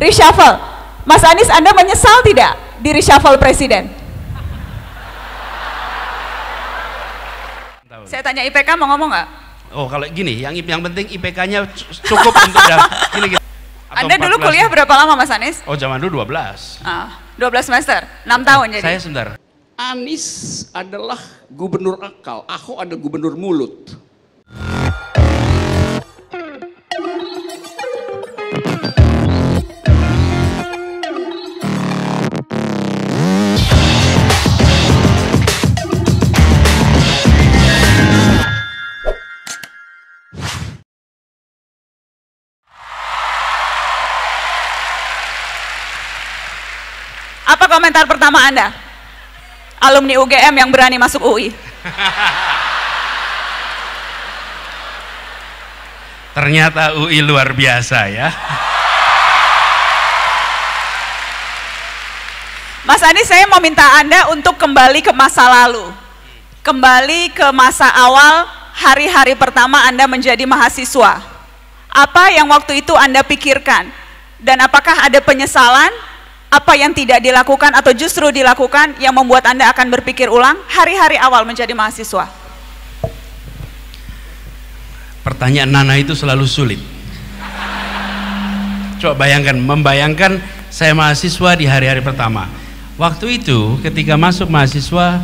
Reshuffle. Mas Anies, Anda menyesal tidak di reshuffle presiden? Saya tanya IPK, mau ngomong nggak? Oh, kalau gini, yang penting IPK-nya cukup untuk gini. Anda dulu kuliah berapa lama, Mas Anies? Oh, zaman dulu 12. 12 semester, 6 tahun jadi. Saya sebentar. Anies adalah gubernur akal, Ahok ada gubernur mulut. Apa komentar pertama Anda? Alumni UGM yang berani masuk UI. Ternyata UI luar biasa ya. Mas Anies, saya mau minta Anda untuk kembali ke masa lalu. Kembali ke masa awal, hari-hari pertama Anda menjadi mahasiswa. Apa yang waktu itu Anda pikirkan? Dan apakah ada penyesalan? Apa yang tidak dilakukan atau justru dilakukan yang membuat Anda akan berpikir ulang hari-hari awal menjadi mahasiswa? Pertanyaan Nana itu selalu sulit. Coba bayangkan, membayangkan saya mahasiswa di hari-hari pertama. Waktu itu ketika masuk mahasiswa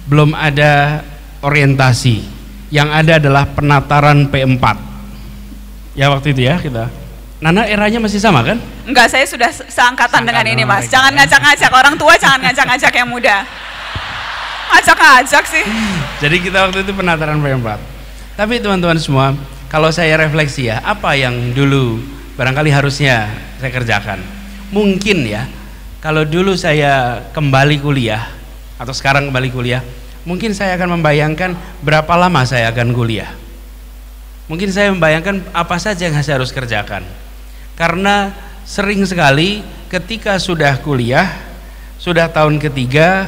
belum ada orientasi. Yang ada adalah penataran P4. Ya waktu itu ya kita. Nana eranya masih sama kan? Enggak, saya sudah seangkatan dengan ini, Mas. Jangan ngajak-ngajak orang tua, jangan ngajak-ngajak yang muda. Ngajak-ngajak sih. Jadi kita waktu itu penataran P4. Tapi teman-teman semua, kalau saya refleksi ya, apa yang dulu barangkali harusnya saya kerjakan? Mungkin ya, kalau dulu saya kembali kuliah atau sekarang kembali kuliah, mungkin saya akan membayangkan berapa lama saya akan kuliah. Mungkin saya membayangkan apa saja yang saya harus kerjakan. Karena sering sekali ketika sudah kuliah, sudah tahun ketiga,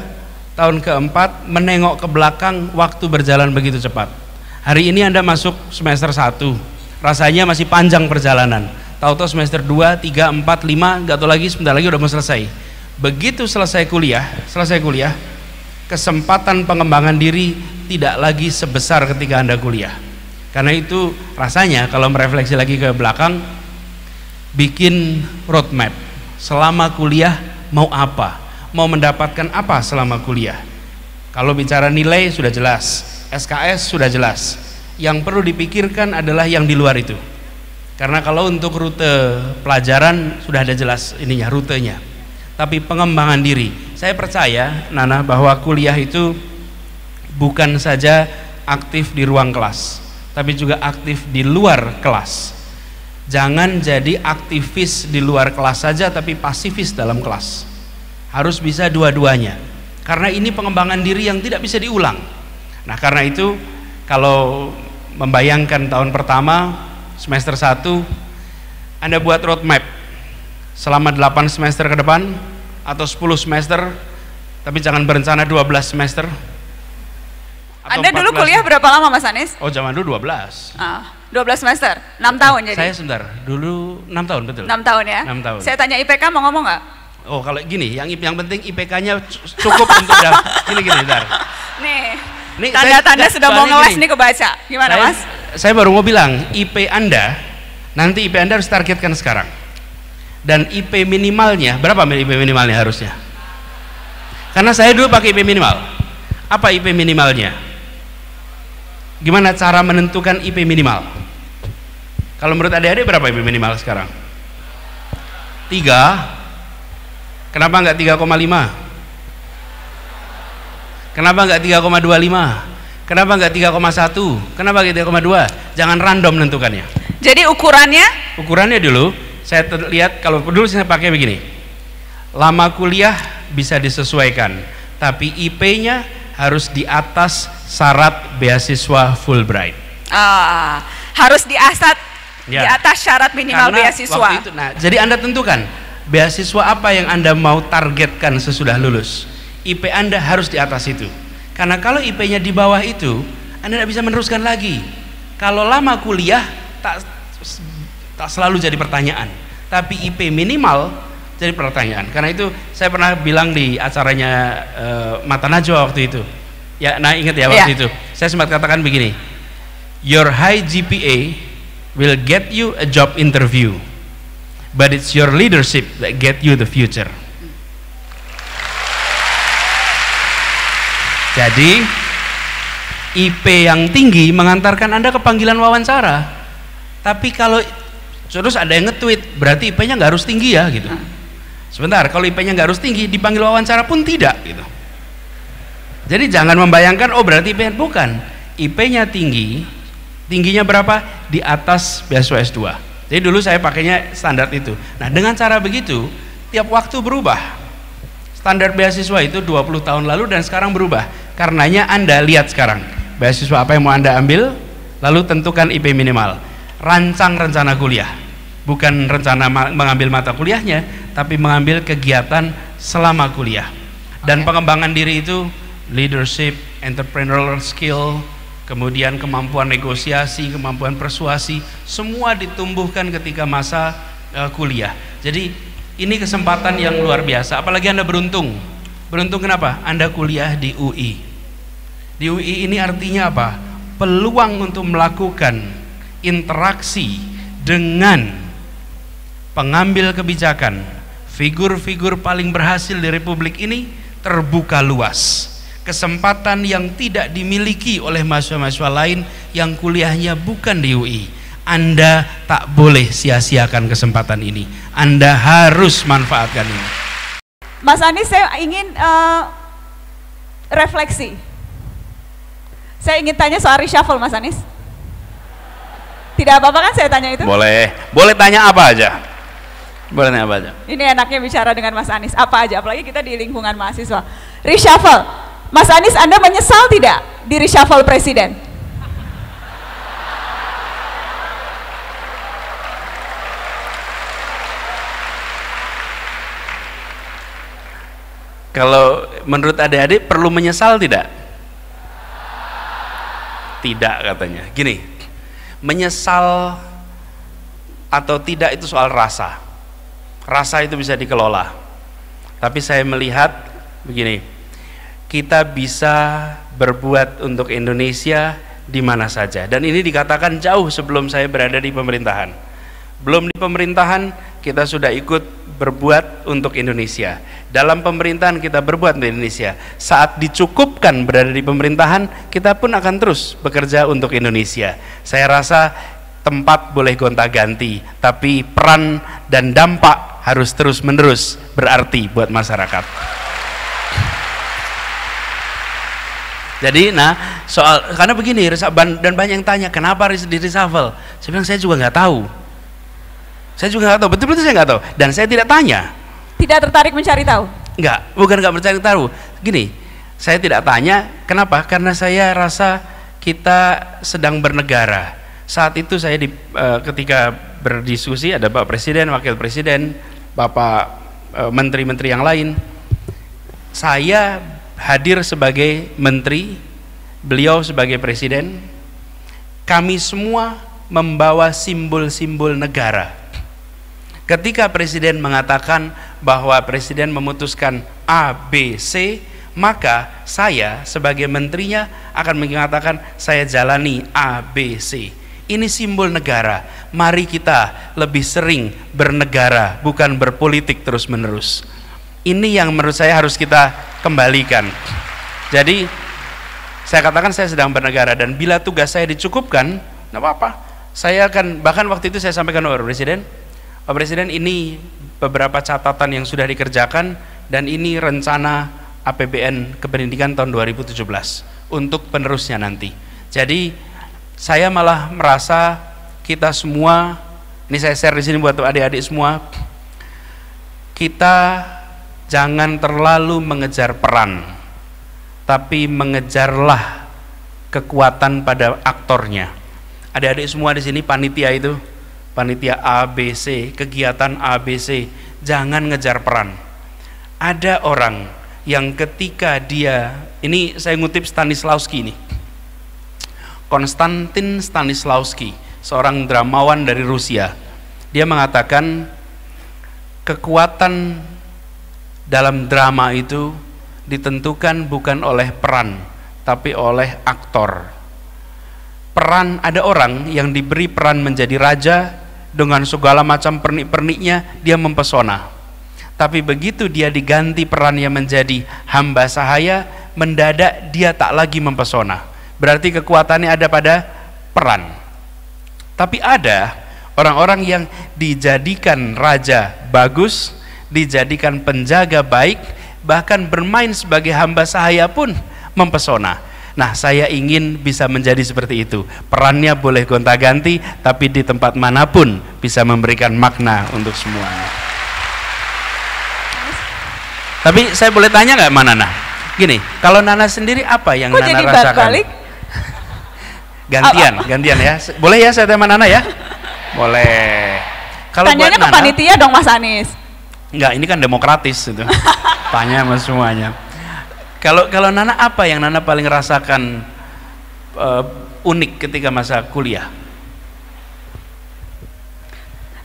tahun keempat, menengok ke belakang, waktu berjalan begitu cepat. Hari ini Anda masuk semester 1, rasanya masih panjang perjalanan. Tahu-tahu semester 2, 3, 4, 5, gak tahu lagi sebentar lagi udah mau selesai. Begitu selesai kuliah, kesempatan pengembangan diri tidak lagi sebesar ketika Anda kuliah. Karena itu rasanya kalau merefleksi lagi ke belakang, bikin roadmap selama kuliah mau apa, mau mendapatkan apa selama kuliah. Kalau bicara nilai sudah jelas, SKS sudah jelas, yang perlu dipikirkan adalah yang di luar itu. Karena kalau untuk rute pelajaran sudah ada jelas ininya, rutenya. Tapi pengembangan diri, saya percaya Nana bahwa kuliah itu bukan saja aktif di ruang kelas, tapi juga aktif di luar kelas. Jangan jadi aktivis di luar kelas saja tapi pasifis dalam kelas. Harus bisa dua-duanya. Karena ini pengembangan diri yang tidak bisa diulang. Nah, karena itu kalau membayangkan tahun pertama semester 1 Anda buat roadmap selama 8 semester ke depan atau 10 semester, tapi jangan berencana 12 semester. Anda dulu kuliah berapa lama, Mas Anies? Oh, zaman dulu 12. 12 semester, 6 tahun jadi? Saya sebentar, dulu 6 tahun betul? 6 tahun ya? 6 tahun. Saya tanya IPK, mau ngomong nggak? Oh, kalau gini, yang penting IPK-nya cukup untuk gini, bentar. Nih tanda-tanda sudah mau ngeles nih kebaca. Gimana, Mas? Saya baru mau bilang, IP Anda, nanti IP Anda harus targetkan sekarang. Dan IP minimalnya, berapa IP minimalnya harusnya? Karena saya dulu pakai IP minimal. Apa IP minimalnya? Gimana cara menentukan IP minimal? Kalau menurut adik-adik berapa IP minimal sekarang? 3. Kenapa enggak 3,5? Kenapa enggak 3,25? Kenapa enggak 3,1? Kenapa enggak 3,2? Jangan random menentukannya. Jadi ukurannya? Ukurannya dulu, saya lihat kalau dulu saya pakai begini. Lama kuliah bisa disesuaikan, tapi IP-nya harus di atas syarat beasiswa Fulbright. Harus di atas syarat minimal karena beasiswa. Waktu itu, nah, jadi Anda tentukan beasiswa apa yang Anda mau targetkan sesudah lulus. IP Anda harus di atas itu. Karena kalau IP-nya di bawah itu, Anda tidak bisa meneruskan lagi. Kalau lama kuliah tak selalu jadi pertanyaan. tapi IP minimal jadi pertanyaan. Karena itu saya pernah bilang di acaranya Mata Najwa waktu itu. Ya, nah ingat ya waktu itu. Saya sempat katakan begini. Your high GPA will get you a job interview, but it's your leadership that get you the future. Jadi IP yang tinggi mengantarkan Anda ke panggilan wawancara. Tapi kalau terus ada yang nge-tweet, berarti IP-nya nggak harus tinggi ya gitu. Sebentar, kalau IP-nya nggak harus tinggi, dipanggil wawancara pun tidak gitu. Jadi jangan membayangkan, oh berarti IP-nya bukan. IP-nya tinggi, tingginya berapa? Di atas beasiswa S2. Jadi dulu saya pakainya standar itu. Nah dengan cara begitu, tiap waktu berubah. Standar beasiswa itu 20 tahun lalu dan sekarang berubah. Karenanya Anda lihat sekarang, beasiswa apa yang mau Anda ambil, lalu tentukan IP minimal. Rancang rencana kuliah. Bukan rencana mengambil mata kuliahnya, tapi mengambil kegiatan selama kuliah. Dan pengembangan diri itu leadership, entrepreneurial skill, kemudian kemampuan negosiasi, kemampuan persuasi, semua ditumbuhkan ketika masa kuliah. Jadi ini kesempatan yang luar biasa, apalagi Anda beruntung. Beruntung kenapa? Anda kuliah di UI. Di UI ini artinya apa? Peluang untuk melakukan interaksi dengan pengambil kebijakan, figur-figur paling berhasil di Republik ini terbuka luas. Kesempatan yang tidak dimiliki oleh mahasiswa-mahasiswa lain yang kuliahnya bukan di UI. Anda tak boleh sia-siakan kesempatan ini. Anda harus manfaatkan ini. Mas Anies, saya ingin refleksi. Saya ingin tanya soal reshuffle, Mas Anies. Tidak apa-apa kan saya tanya itu? Boleh, boleh tanya apa aja. Boleh tanya apa aja. Ini enaknya bicara dengan Mas Anies, apa aja, apalagi kita di lingkungan mahasiswa. Reshuffle, Mas Anies, Anda menyesal tidak di reshuffle presiden? Kalau menurut adik-adik perlu menyesal tidak? Tidak katanya. Gini, menyesal atau tidak itu soal rasa. Rasa itu bisa dikelola. Tapi saya melihat begini, kita bisa berbuat untuk Indonesia di mana saja. Dan ini dikatakan jauh sebelum saya berada di pemerintahan. Belum di pemerintahan kita sudah ikut berbuat untuk Indonesia. Dalam pemerintahan kita berbuat untuk Indonesia. Saat dicukupkan berada di pemerintahan, kita pun akan terus bekerja untuk Indonesia. Saya rasa tempat boleh gonta-ganti, tapi peran dan dampak harus terus-menerus berarti buat masyarakat. Jadi, nah, soal karena begini, dan banyak yang tanya kenapa di reshuffle. Saya bilang saya juga nggak tahu. Saya juga nggak tahu, betul-betul saya nggak tahu, dan saya tidak tanya. Tidak tertarik mencari tahu? Enggak, bukan nggak mencari tahu. Gini, saya tidak tanya, kenapa? Karena saya rasa kita sedang bernegara. Saat itu saya ketika berdiskusi ada Pak Presiden, Wakil Presiden, Bapak menteri-menteri yang lain. Saya hadir sebagai menteri, beliau sebagai presiden. Kami semua membawa simbol-simbol negara. Ketika presiden mengatakan bahwa presiden memutuskan A, B, C, maka saya sebagai menterinya akan mengatakan saya jalani A, B, C. Ini simbol negara. Mari kita lebih sering bernegara, bukan berpolitik terus-menerus. Ini yang menurut saya harus kita kembalikan. Jadi saya katakan saya sedang bernegara, dan bila tugas saya dicukupkan, nggak apa-apa. Saya akan, bahkan waktu itu saya sampaikan kepada Presiden, Pak Presiden, ini beberapa catatan yang sudah dikerjakan, dan ini rencana APBN kependidikan tahun 2017 untuk penerusnya nanti. Jadi saya malah merasa kita semua, ini saya share di sini buat adik-adik semua, kita jangan terlalu mengejar peran, tapi mengejarlah kekuatan pada aktornya. Adik-adik semua di sini panitia itu, panitia A, B, C, kegiatan A, B, C, jangan ngejar peran. Ada orang yang ketika dia, ini saya ngutip Stanislavski ini, Konstantin Stanislavski, seorang dramawan dari Rusia. Dia mengatakan kekuatan dalam drama itu ditentukan bukan oleh peran, tapi oleh aktor. Peran, ada orang yang diberi peran menjadi raja, dengan segala macam pernik-perniknya dia mempesona. Tapi begitu dia diganti perannya menjadi hamba sahaya, mendadak dia tak lagi mempesona. Berarti kekuatannya ada pada peran. Tapi ada orang-orang yang dijadikan raja bagus, dijadikan penjaga baik, bahkan bermain sebagai hamba sahaya pun mempesona. Nah, saya ingin bisa menjadi seperti itu. Perannya boleh gonta-ganti, tapi di tempat manapun bisa memberikan makna untuk semuanya. Tapi saya boleh tanya nggak, Nana? Gini, kalau Nana sendiri apa yang Nana rasakan? Balik? Gantian ya. Boleh ya saya tanya Nana ya? Boleh. Kalau tanyanya ke panitia dong, Mas Anies. Enggak, ini kan demokratis itu. Tanya sama semuanya. Kalau Nana, apa yang Nana paling rasakan unik ketika masa kuliah?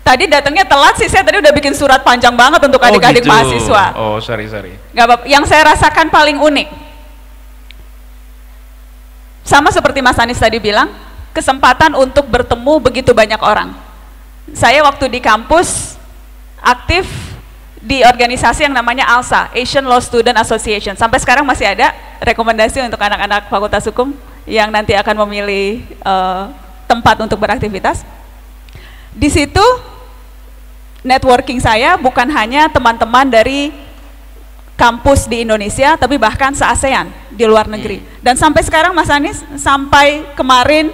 Tadi datangnya telat sih, saya tadi udah bikin surat panjang banget untuk adik-adik mahasiswa. Oh, sorry. Gak apa-apa. Yang saya rasakan paling unik, sama seperti Mas Anies tadi bilang, kesempatan untuk bertemu begitu banyak orang. Saya waktu di kampus aktif di organisasi yang namanya ALSA, Asian Law Student Association. Sampai sekarang masih ada rekomendasi untuk anak-anak Fakultas Hukum yang nanti akan memilih tempat untuk beraktivitas. Di situ networking saya bukan hanya teman-teman dari kampus di Indonesia, tapi bahkan se-ASEAN di luar negeri. Dan sampai sekarang Mas Anies, sampai kemarin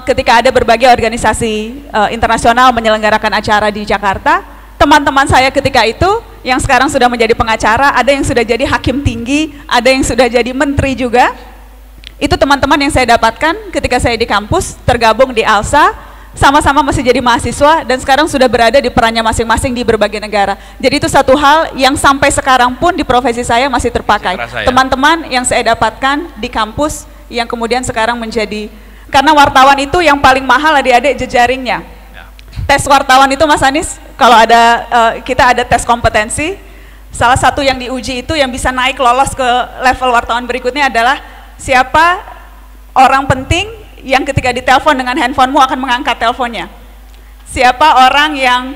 ketika ada berbagai organisasi internasional menyelenggarakan acara di Jakarta, teman-teman saya ketika itu yang sekarang sudah menjadi pengacara, ada yang sudah jadi hakim tinggi, ada yang sudah jadi menteri juga. Itu teman-teman yang saya dapatkan ketika saya di kampus, tergabung di ALSA, sama-sama masih jadi mahasiswa, dan sekarang sudah berada di perannya masing-masing di berbagai negara. Jadi itu satu hal yang sampai sekarang pun di profesi saya masih terpakai. Teman-teman yang saya dapatkan di kampus, yang kemudian sekarang menjadi, karena wartawan itu yang paling mahal adik-adik jejaringnya. Tes wartawan itu Mas Anies, kalau ada kita ada tes kompetensi, salah satu yang diuji itu yang bisa naik lolos ke level wartawan berikutnya adalah siapa orang penting yang ketika ditelepon dengan handphonemu akan mengangkat teleponnya. Siapa orang yang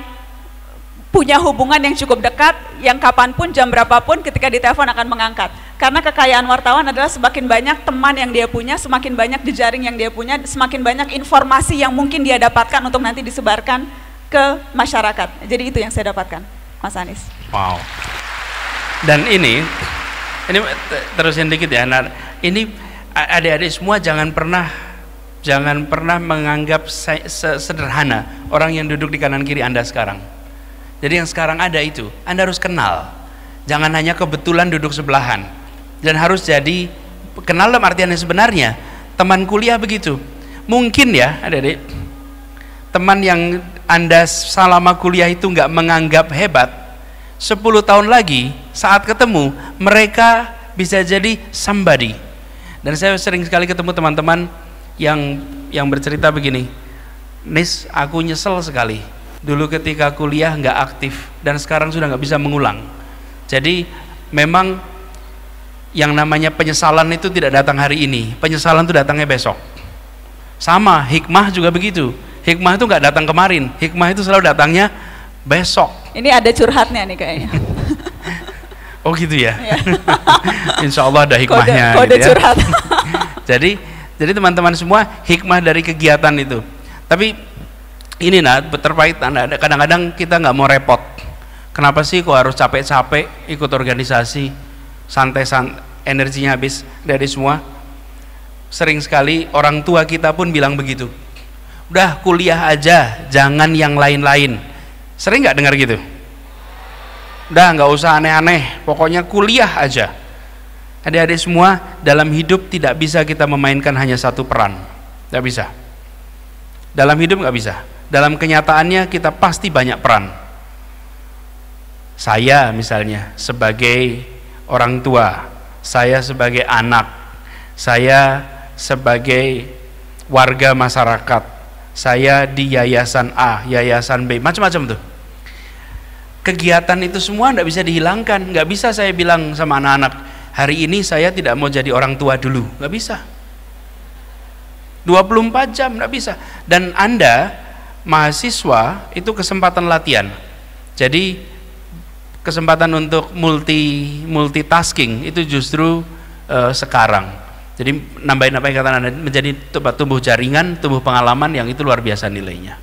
punya hubungan yang cukup dekat, yang kapanpun, jam berapapun ketika ditelepon akan mengangkat. Karena kekayaan wartawan adalah semakin banyak teman yang dia punya, semakin banyak jejaring yang dia punya, semakin banyak informasi yang mungkin dia dapatkan untuk nanti disebarkan ke masyarakat. Jadi itu yang saya dapatkan, Mas Anies. Wow. Dan ini terusin dikit ya. Nah, ini adik-adik semua jangan pernah menganggap sederhana orang yang duduk di kanan kiri Anda sekarang. Jadi yang sekarang ada itu, Anda harus kenal. Jangan hanya kebetulan duduk sebelahan. Dan harus jadi kenal dalam artian yang sebenarnya. Teman kuliah begitu. Mungkin ya, adik-adik, teman yang Anda selama kuliah itu nggak menganggap hebat, 10 tahun lagi saat ketemu mereka bisa jadi somebody. Dan saya sering sekali ketemu teman-teman yang bercerita begini, Nis, aku nyesel sekali dulu ketika kuliah nggak aktif dan sekarang sudah nggak bisa mengulang. Jadi memang yang namanya penyesalan itu tidak datang hari ini, penyesalan itu datangnya besok. Sama hikmah juga begitu, hikmah itu nggak datang kemarin, hikmah itu selalu datangnya besok. Ini ada curhatnya nih kayaknya. Oh gitu ya. Insya Allah ada hikmahnya. Kode gitu ya. curhat. Jadi teman-teman semua, hikmah dari kegiatan itu. Tapi ini terkait kadang-kadang kita nggak mau repot. Kenapa sih kok harus capek-capek ikut organisasi, santai-santai, energinya habis dari semua. Sering sekali orang tua kita pun bilang begitu. Udah kuliah aja, jangan yang lain-lain. Sering nggak dengar gitu? Udah nggak usah aneh-aneh, pokoknya kuliah aja. Adik-adik semua, dalam hidup tidak bisa kita memainkan hanya satu peran, nggak bisa. Dalam hidup nggak bisa. Dalam kenyataannya kita pasti banyak peran. Saya misalnya sebagai orang tua, saya sebagai anak, saya sebagai warga masyarakat, saya di yayasan A, yayasan B, macam-macam tuh. kegiatan itu semua tidak bisa dihilangkan. Nggak bisa saya bilang sama anak-anak, hari ini saya tidak mau jadi orang tua dulu, nggak bisa. 24 jam nggak bisa. Dan Anda mahasiswa itu kesempatan latihan. Jadi kesempatan untuk multitasking itu justru sekarang. Jadi nambahin apa yang kata Anda, menjadi tumbuh jaringan, tumbuh pengalaman yang itu luar biasa nilainya.